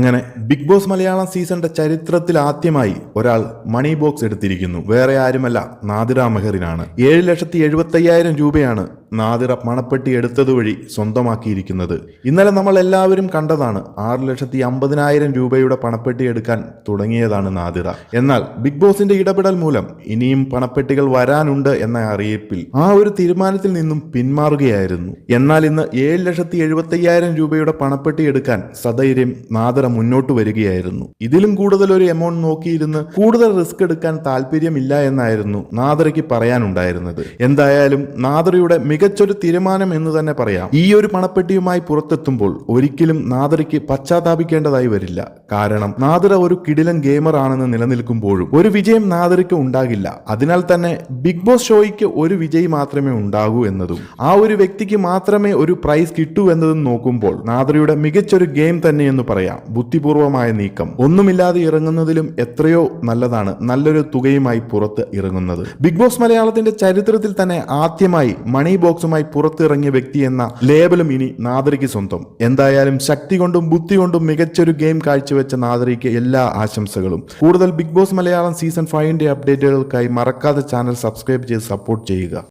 അങ്ങനെ big boss Malayalam സീസണിന്റെ ചരിത്രത്തിൽ ആദ്യമായി ഒരാൾ മണി ബോക്സ് എടുത്തിരിക്കുന്നു. വേറെ ആരുമല്ല, നാദിറ മെഹറിനാണ്. 7,75,000 രൂപയാണ് നാദിറ പണപ്പെട്ടി എടുത്തതുവഴി സ്വന്തമാക്കിയിരിക്കുന്നത്. ഇന്നലെ നമ്മൾ എല്ലാവരും കണ്ടതാണ്, 6,50,000 രൂപയുടെ പണപ്പെട്ടി എടുക്കാൻ തുടങ്ങിയതാണ് നാദിറ. എന്നാൽ ബിഗ് ബോസിന്റെ ഇടപെടൽ മൂലം ഇനിയും പണപ്പെട്ടികൾ വരാനുണ്ട് എന്ന അറിയിപ്പിൽ ആ ഒരു തീരുമാനത്തിൽ നിന്നും പിന്മാറുകയായിരുന്നു. എന്നാൽ ഇന്ന് 7,75,000 രൂപയുടെ പണപ്പെട്ടി എടുക്കാൻ സധൈര്യം നാദിറ മുന്നോട്ട് വരികയായിരുന്നു. ഇതിലും കൂടുതൽ ഒരു എമൗണ്ട് നോക്കിയിരുന്ന് കൂടുതൽ റിസ്ക് എടുക്കാൻ താല്പര്യമില്ല എന്നായിരുന്നു നാദിറയ്ക്ക് പറയാനുണ്ടായിരുന്നത്. എന്തായാലും നാദിറയുടെ മികച്ചൊരു തീരുമാനം എന്ന് തന്നെ പറയാം. ഈ ഒരു പണപ്പെട്ടിയുമായി പുറത്തെത്തുമ്പോൾ ഒരിക്കലും നാദിറയ്ക്ക് പശ്ചാത്താപിക്കേണ്ടതായി വരില്ല. കാരണം നാദിറ ഒരു കിടിലൻ ഗെയിമർ ആണെന്ന് നിലനിൽക്കുമ്പോഴും ഒരു വിജയം നാദിറയ്ക്ക് ഉണ്ടാകില്ല. അതിനാൽ തന്നെ ബിഗ് ബോസ് ഷോയ്ക്ക് ഒരു വിജയി മാത്രമേ ഉണ്ടാകൂ എന്നതും ആ ഒരു വ്യക്തിക്ക് മാത്രമേ ഒരു പ്രൈസ് കിട്ടൂ എന്നതും നോക്കുമ്പോൾ നാദിറയുടെ മികച്ചൊരു ഗെയിം തന്നെയെന്ന് പറയാം. ബുദ്ധിപൂർവമായ നീക്കം. ഒന്നുമില്ലാതെ ഇറങ്ങുന്നതിലും എത്രയോ നല്ലതാണ് നല്ലൊരു തുകയുമായി പുറത്ത് ഇറങ്ങുന്നത്. ബിഗ് ബോസ് മലയാളത്തിന്റെ ചരിത്രത്തിൽ തന്നെ ആദ്യമായി മണി ബോക്സുമായി പുറത്തിറങ്ങിയ വ്യക്തി എന്ന ലേബലും ഇനി നാദിറയ്ക്ക് സ്വന്തം. എന്തായാലും ശക്തി കൊണ്ടും ബുദ്ധി കൊണ്ടും മികച്ചൊരു ഗെയിം കാഴ്ചവെച്ച നാദിറയ്ക്ക് എല്ലാ ആശംസകളും. കൂടുതൽ ബിഗ് ബോസ് മലയാളം സീസൺ 5 അപ്ഡേറ്റുകൾക്കായി മറക്കാതെ ചാനൽ സബ്സ്ക്രൈബ് ചെയ്ത് സപ്പോർട്ട് ചെയ്യുക.